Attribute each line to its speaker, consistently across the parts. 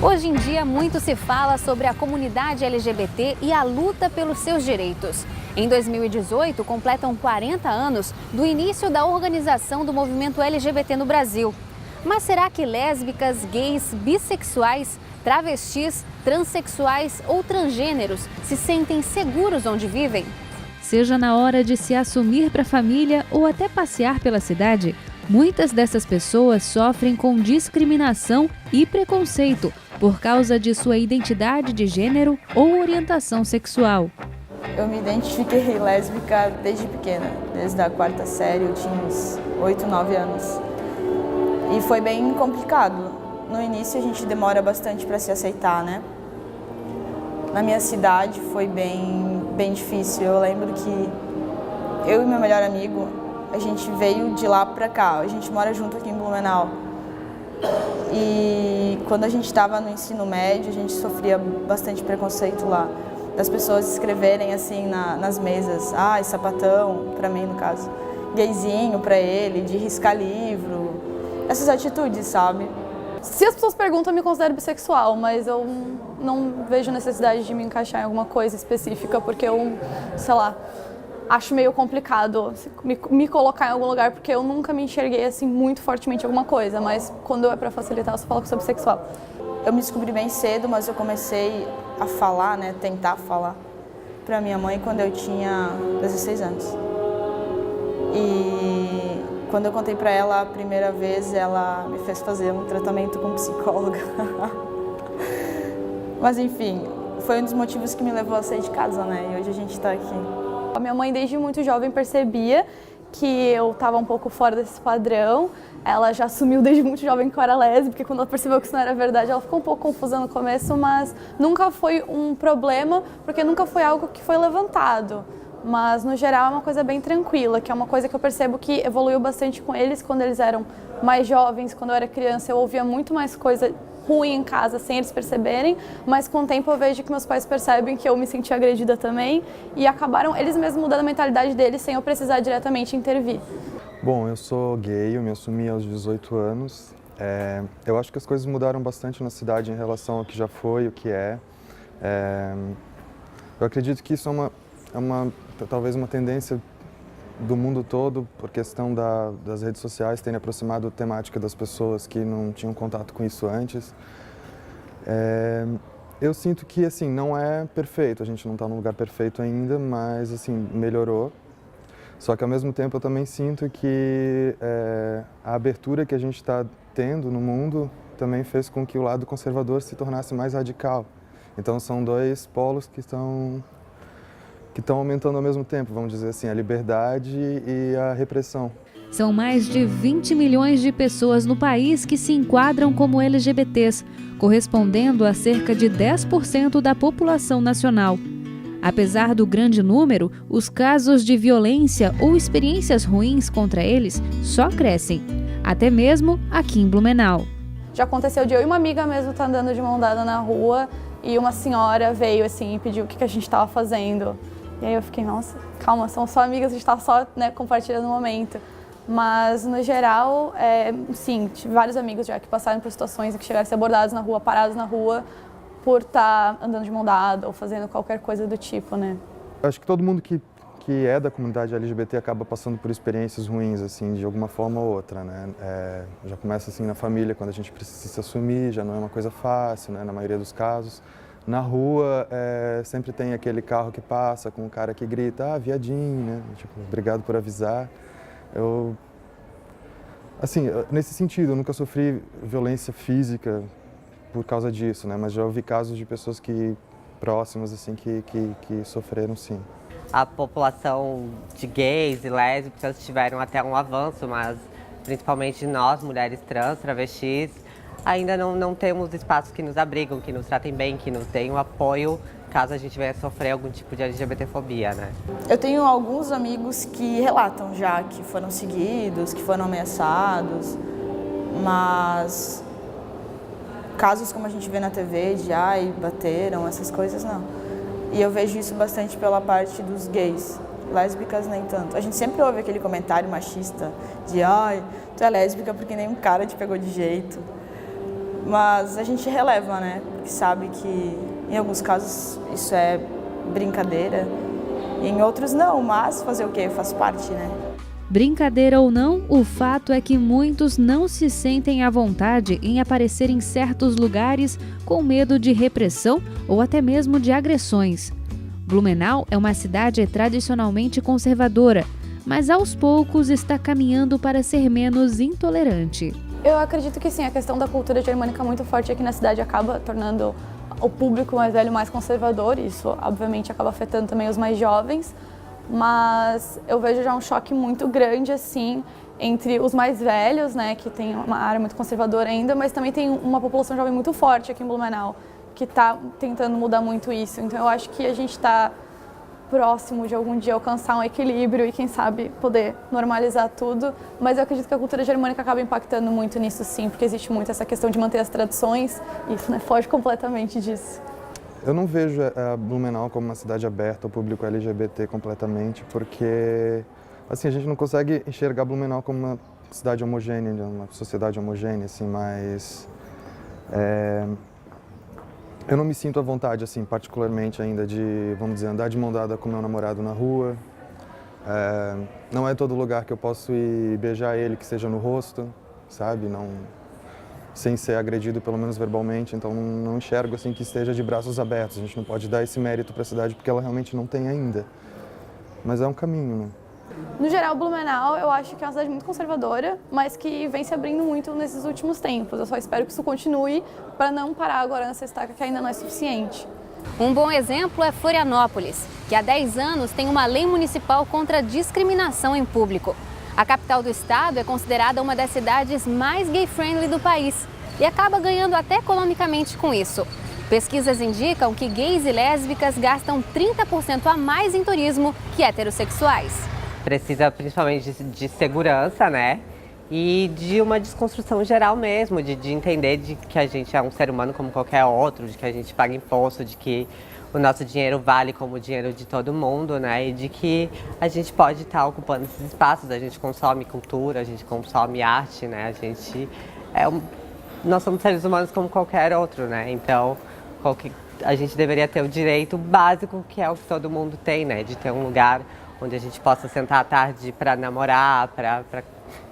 Speaker 1: Hoje em dia, muito se fala sobre a comunidade LGBT e a luta pelos seus direitos. Em 2018, completam 40 anos do início da organização do movimento LGBT no Brasil. Mas será que lésbicas, gays, bissexuais, travestis, transexuais ou transgêneros se sentem seguros onde vivem? Seja na hora de se assumir para a família ou até passear pela cidade, muitas dessas pessoas sofrem com discriminação e preconceito por causa de sua identidade de gênero ou orientação sexual.
Speaker 2: Eu me identifiquei lésbica desde pequena, desde a quarta série, eu tinha uns 8, 9 anos. E foi bem complicado. No início a gente demora bastante para se aceitar, né? Na minha cidade foi bem difícil. Eu lembro que eu e meu melhor amigo, a gente veio de lá para cá, a gente mora junto aqui em Blumenau. E quando a gente estava no ensino médio, a gente sofria bastante preconceito lá. Das pessoas escreverem assim nas mesas, sapatão, para mim no caso, gayzinho para ele, de riscar livro, essas atitudes, sabe?
Speaker 3: Se as pessoas perguntam, eu me considero bissexual, mas eu não vejo necessidade de me encaixar em alguma coisa específica, porque eu, sei lá, acho meio complicado me colocar em algum lugar, porque eu nunca me enxerguei assim muito fortemente em alguma coisa, mas quando é pra facilitar, eu só falo que sou bissexual.
Speaker 2: Eu me descobri bem cedo, mas eu comecei a falar, né, tentar falar pra minha mãe quando eu tinha 16 anos. E quando eu contei pra ela a primeira vez, ela me fez fazer um tratamento com psicóloga. Mas enfim, foi um dos motivos que me levou a sair de casa, né, e hoje a gente tá aqui.
Speaker 3: A minha mãe, desde muito jovem, percebia que eu estava um pouco fora desse padrão. Ela já assumiu desde muito jovem que eu era lésbica, quando ela percebeu que isso não era verdade, ela ficou um pouco confusa no começo, mas nunca foi um problema, porque nunca foi algo que foi levantado. Mas, no geral, é uma coisa bem tranquila, que é uma coisa que eu percebo que evoluiu bastante com eles quando eles eram mais jovens. Quando eu era criança, eu ouvia muito mais coisa ruim em casa, sem eles perceberem, mas com o tempo eu vejo que meus pais percebem que eu me senti agredida também e acabaram eles mesmos mudando a mentalidade deles sem eu precisar diretamente intervir.
Speaker 4: Bom, eu sou gay, eu me assumi aos 18 anos. Eu acho que as coisas mudaram bastante na cidade em relação ao que já foi, o que é. Eu acredito que isso talvez uma tendência do mundo todo, por questão das redes sociais terem aproximado a temática das pessoas que não tinham contato com isso antes. Eu sinto que, assim, não é perfeito, a gente não está num lugar perfeito ainda, mas, assim, melhorou. Só que, ao mesmo tempo, eu também sinto que a abertura que a gente está tendo no mundo também fez com que o lado conservador se tornasse mais radical. Então, são dois polos que estão aumentando ao mesmo tempo, vamos dizer assim, a liberdade e a repressão.
Speaker 1: São mais de 20 milhões de pessoas no país que se enquadram como LGBTs, correspondendo a cerca de 10% da população nacional. Apesar do grande número, os casos de violência ou experiências ruins contra eles só crescem, até mesmo aqui em Blumenau.
Speaker 3: Já aconteceu de eu e uma amiga mesmo estar andando de mão dada na rua e uma senhora veio assim e pediu o que a gente estava fazendo. E aí eu fiquei, nossa, calma, são só amigas, a gente está só, né, compartilhando o momento. Mas, no geral, sim, tive vários amigos já que passaram por situações em que chegaram a ser abordados na rua, parados na rua, por estar andando de mão dada ou fazendo qualquer coisa do tipo, né?
Speaker 4: Acho que todo mundo que é da comunidade LGBT acaba passando por experiências ruins, assim, de alguma forma ou outra, né? Já começa assim na família, quando a gente precisa se assumir, já não é uma coisa fácil, né, na maioria dos casos. Na rua, sempre tem aquele carro que passa com um cara que grita, viadinho, né? Tipo, obrigado por avisar. Assim, nesse sentido, eu nunca sofri violência física por causa disso, né? Mas já ouvi casos de pessoas próximas, assim, que sofreram, sim.
Speaker 5: A população de gays e lésbicas tiveram até um avanço, mas principalmente nós, mulheres trans, travestis, ainda não temos espaços que nos abrigam, que nos tratem bem, que nos deem o apoio caso a gente venha sofrer algum tipo de LGBTfobia, né?
Speaker 2: Eu tenho alguns amigos que relatam já que foram seguidos, que foram ameaçados, mas casos como a gente vê na TV de ai, bateram, essas coisas não. E eu vejo isso bastante pela parte dos gays, lésbicas nem tanto. A gente sempre ouve aquele comentário machista de ai, tu é lésbica porque nenhum cara te pegou de jeito. Mas a gente releva, né? Porque sabe que em alguns casos isso é brincadeira, e em outros não, mas fazer o quê? Faz parte, né?
Speaker 6: Brincadeira ou não, o fato é que muitos não se sentem à vontade em aparecer em certos lugares com medo de repressão ou até mesmo de agressões. Blumenau é uma cidade tradicionalmente conservadora, mas aos poucos está caminhando para ser menos intolerante.
Speaker 3: Eu acredito que sim, a questão da cultura germânica muito forte aqui na cidade acaba tornando o público mais velho mais conservador, e isso obviamente acaba afetando também os mais jovens, mas eu vejo já um choque muito grande assim entre os mais velhos, né, que tem uma área muito conservadora ainda, mas também tem uma população jovem muito forte aqui em Blumenau, que está tentando mudar muito isso. Então eu acho que a gente está próximo de algum dia alcançar um equilíbrio e quem sabe poder normalizar tudo, mas eu acredito que a cultura germânica acaba impactando muito nisso sim, porque existe muito essa questão de manter as tradições e isso, né, foge completamente disso.
Speaker 4: Eu não vejo a Blumenau como uma cidade aberta ao público LGBT completamente, porque assim, a gente não consegue enxergar Blumenau como uma cidade homogênea, uma sociedade homogênea, assim, mas eu não me sinto à vontade, assim, particularmente ainda de, vamos dizer, andar de mão dada com meu namorado na rua. Não é todo lugar que eu posso ir beijar ele que seja no rosto, sabe? Não, sem ser agredido, pelo menos verbalmente. Então não enxergo assim que esteja de braços abertos. A gente não pode dar esse mérito para a cidade porque ela realmente não tem ainda. Mas é um caminho, né?
Speaker 3: No geral, Blumenau eu acho que é uma cidade muito conservadora, mas que vem se abrindo muito nesses últimos tempos. Eu só espero que isso continue para não parar agora nessa estaca que ainda não é suficiente.
Speaker 1: Um bom exemplo é Florianópolis, que há 10 anos tem uma lei municipal contra a discriminação em público. A capital do estado é considerada uma das cidades mais gay-friendly do país e acaba ganhando até economicamente com isso. Pesquisas indicam que gays e lésbicas gastam 30% a mais em turismo que heterossexuais.
Speaker 5: Precisa principalmente de segurança, né? E de uma desconstrução geral mesmo, de entender de que a gente é um ser humano como qualquer outro, de que a gente paga imposto, de que o nosso dinheiro vale como o dinheiro de todo mundo, né? E de que a gente pode estar ocupando esses espaços, a gente consome cultura, a gente consome arte, né? Nós somos seres humanos como qualquer outro, né? Então, a gente deveria ter o direito básico, que é o que todo mundo tem, né? De ter um lugar onde a gente possa sentar à tarde para namorar, para,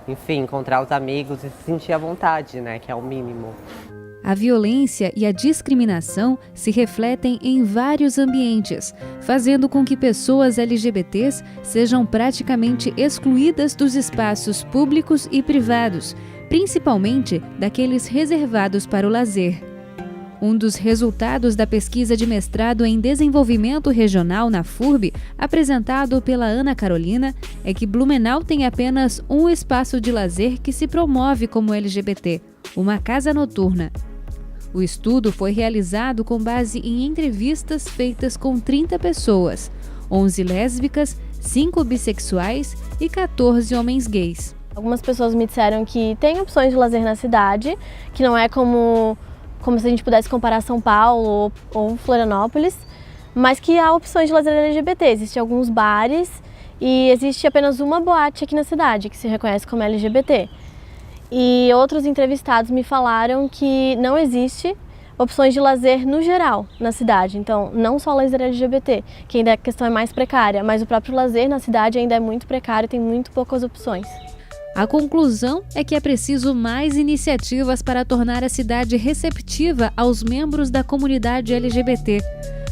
Speaker 5: enfim, encontrar os amigos e se sentir à vontade, né? Que é o mínimo.
Speaker 6: A violência e a discriminação se refletem em vários ambientes, fazendo com que pessoas LGBTs sejam praticamente excluídas dos espaços públicos e privados, principalmente daqueles reservados para o lazer. Um dos resultados da pesquisa de mestrado em desenvolvimento regional na FURB, apresentado pela Ana Carolina, é que Blumenau tem apenas um espaço de lazer que se promove como LGBT, uma casa noturna. O estudo foi realizado com base em entrevistas feitas com 30 pessoas, 11 lésbicas, 5 bissexuais e 14 homens gays.
Speaker 7: Algumas pessoas me disseram que tem opções de lazer na cidade, que não é como se a gente pudesse comparar São Paulo ou Florianópolis, mas que há opções de lazer LGBT. Existem alguns bares e existe apenas uma boate aqui na cidade, que se reconhece como LGBT. E outros entrevistados me falaram que não existe opções de lazer no geral na cidade. Então, não só lazer LGBT, que ainda a questão é mais precária, mas o próprio lazer na cidade ainda é muito precário e tem muito poucas opções.
Speaker 6: A conclusão é que é preciso mais iniciativas para tornar a cidade receptiva aos membros da comunidade LGBT.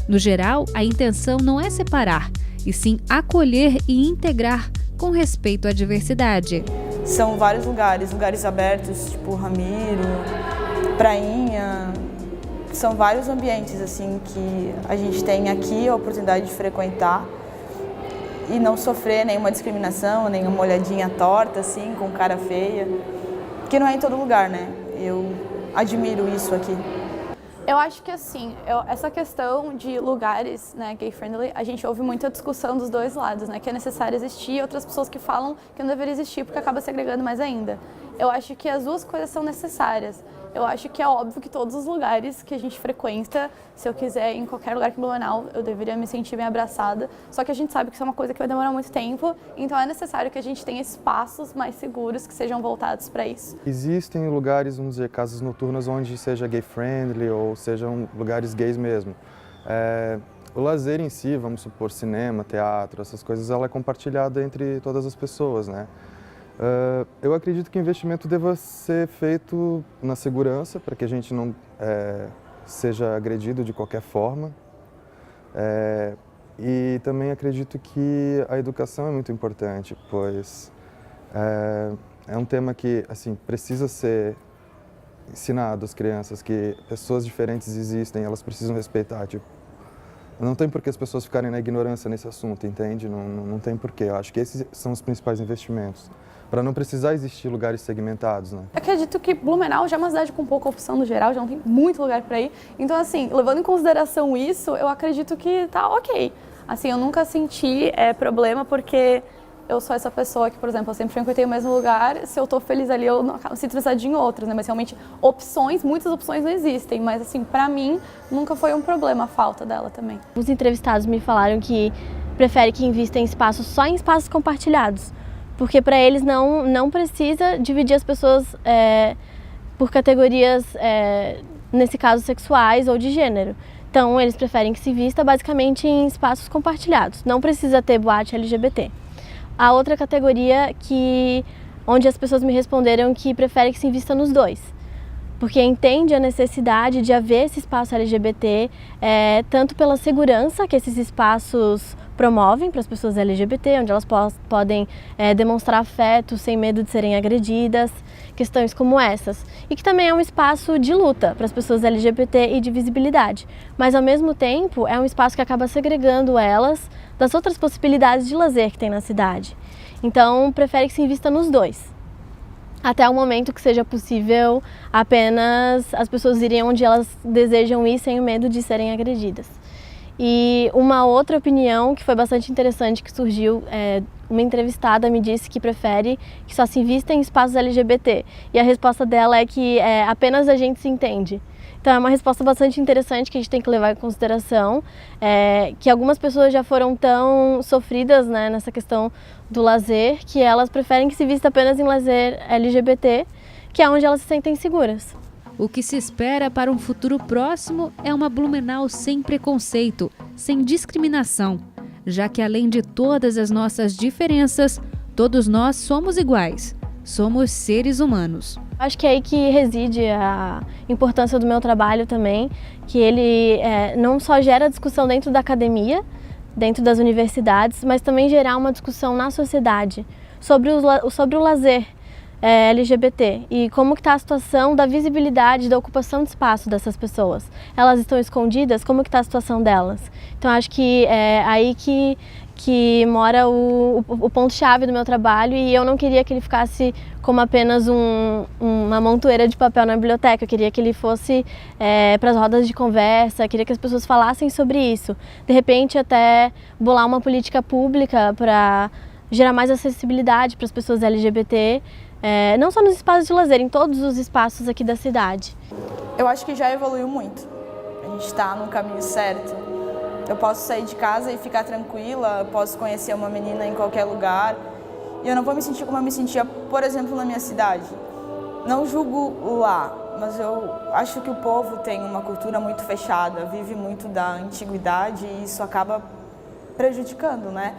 Speaker 6: No geral, a intenção não é separar, e sim acolher e integrar com respeito à diversidade.
Speaker 2: São vários lugares abertos, tipo Ramiro, Prainha. São vários ambientes assim que a gente tem aqui a oportunidade de frequentar e não sofrer nenhuma discriminação, nenhuma olhadinha torta, assim, com cara feia, que não é em todo lugar, né? Eu admiro isso aqui.
Speaker 3: Eu acho que assim, essa questão de lugares, né, gay-friendly, a gente ouve muita discussão dos dois lados, né, que é necessário existir, e outras pessoas que falam que não deveria existir porque acaba segregando mais ainda. Eu acho que as duas coisas são necessárias. Eu acho que é óbvio que todos os lugares que a gente frequenta, se eu quiser ir em qualquer lugar aqui em Blumenau, eu deveria me sentir bem abraçada. Só que a gente sabe que isso é uma coisa que vai demorar muito tempo, então é necessário que a gente tenha espaços mais seguros que sejam voltados para isso.
Speaker 4: Existem lugares, vamos dizer, casas noturnas onde seja gay-friendly ou sejam lugares gays mesmo. O lazer em si, vamos supor, cinema, teatro, essas coisas, ela é compartilhada entre todas as pessoas, né? Eu acredito que o investimento deva ser feito na segurança, para que a gente não seja agredido de qualquer forma. E também acredito que a educação é muito importante, pois é um tema que assim, precisa ser ensinado às crianças, que pessoas diferentes existem, elas precisam respeitar. Tipo, não tem por que as pessoas ficarem na ignorância nesse assunto, entende? Não tem por quê. Eu acho que esses são os principais investimentos, para não precisar existir lugares segmentados, né?
Speaker 3: Acredito que Blumenau já é uma cidade com pouca opção no geral, já não tem muito lugar para ir. Então, assim, levando em consideração isso, eu acredito que tá ok. Assim, eu nunca senti problema, porque eu sou essa pessoa que, por exemplo, eu sempre frequentei o mesmo lugar, se eu tô feliz ali, eu não sinto necessidade em outros, né? Mas realmente, muitas opções não existem, mas assim, pra mim, nunca foi um problema a falta dela também.
Speaker 7: Os entrevistados me falaram que preferem que invista em espaços, só em espaços compartilhados, porque para eles não precisa dividir as pessoas por categorias, nesse caso, sexuais ou de gênero. Então, eles preferem que se vista basicamente em espaços compartilhados, não precisa ter boate LGBT. A outra categoria onde as pessoas me responderam que preferem que se invista nos dois, porque entende a necessidade de haver esse espaço LGBT, tanto pela segurança que esses espaços promovem para as pessoas LGBT, onde elas podem demonstrar afeto sem medo de serem agredidas, questões como essas. E que também é um espaço de luta para as pessoas LGBT e de visibilidade, mas ao mesmo tempo é um espaço que acaba segregando elas das outras possibilidades de lazer que tem na cidade. Então, prefere que se invista nos dois, até o momento que seja possível apenas as pessoas irem onde elas desejam ir sem o medo de serem agredidas. E uma outra opinião que foi bastante interessante que surgiu, uma entrevistada me disse que prefere que só se invista em espaços LGBT, e a resposta dela é que apenas a gente se entende. Então é uma resposta bastante interessante que a gente tem que levar em consideração, que algumas pessoas já foram tão sofridas, né, nessa questão do lazer, que elas preferem que se vista apenas em lazer LGBT, que é onde elas se sentem seguras.
Speaker 6: O que se espera para um futuro próximo é uma Blumenau sem preconceito, sem discriminação, já que além de todas as nossas diferenças, todos nós somos iguais, somos seres humanos.
Speaker 7: Acho que é aí que reside a importância do meu trabalho também, que ele não só gera discussão dentro da academia, dentro das universidades, mas também gerar uma discussão na sociedade sobre o lazer LGBT e como que está a situação da visibilidade, da ocupação de espaço dessas pessoas. Elas estão escondidas? Como que está a situação delas? Então acho que é aí que mora o ponto-chave do meu trabalho, e eu não queria que ele ficasse como apenas uma montoeira de papel na biblioteca. Eu queria que ele fosse para as rodas de conversa, queria que as pessoas falassem sobre isso. De repente até bolar uma política pública para gerar mais acessibilidade para as pessoas LGBT, não só nos espaços de lazer, em todos os espaços aqui da cidade.
Speaker 2: Eu acho que já evoluiu muito. A gente está no caminho certo. Eu posso sair de casa e ficar tranquila, eu posso conhecer uma menina em qualquer lugar. E eu não vou me sentir como eu me sentia, por exemplo, na minha cidade. Não julgo lá, mas eu acho que o povo tem uma cultura muito fechada, vive muito da antiguidade, e isso acaba prejudicando, né?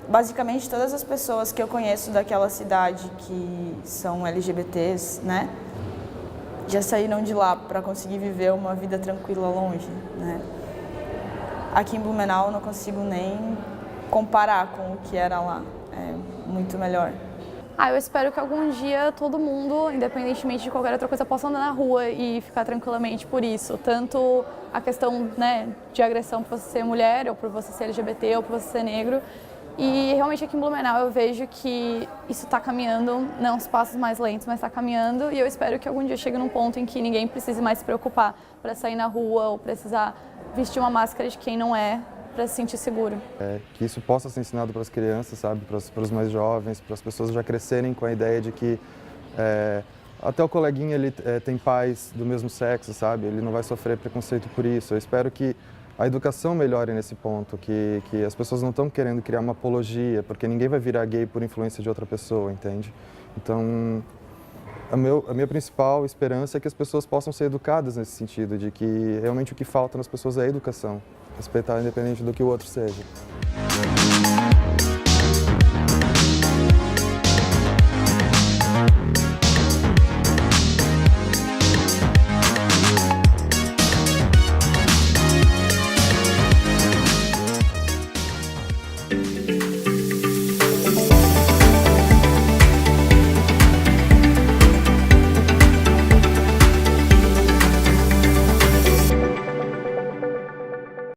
Speaker 2: Basicamente, todas as pessoas que eu conheço daquela cidade que são LGBTs, né, já saíram de lá para conseguir viver uma vida tranquila longe, né? Aqui em Blumenau eu não consigo nem comparar com o que era lá, é muito melhor.
Speaker 3: Eu espero que algum dia todo mundo, independentemente de qualquer outra coisa, possa andar na rua e ficar tranquilamente por isso. Tanto a questão, né, de agressão por você ser mulher, ou por você ser LGBT, ou por você ser negro, E realmente aqui em Blumenau eu vejo que isso está caminhando, não uns passos mais lentos, mas está caminhando, e eu espero que algum dia chegue num ponto em que ninguém precise mais se preocupar para sair na rua ou precisar vestir uma máscara de quem não é, para se sentir seguro.
Speaker 4: Que isso possa ser ensinado para as crianças, sabe, para os mais jovens, para as pessoas já crescerem com a ideia de que até o coleguinha ele tem pais do mesmo sexo, sabe, ele não vai sofrer preconceito por isso. Eu espero que a educação melhore nesse ponto, que as pessoas não estão querendo criar uma apologia, porque ninguém vai virar gay por influência de outra pessoa, entende? Então, a minha principal esperança é que as pessoas possam ser educadas nesse sentido, de que realmente o que falta nas pessoas é a educação, respeitar independente do que o outro seja.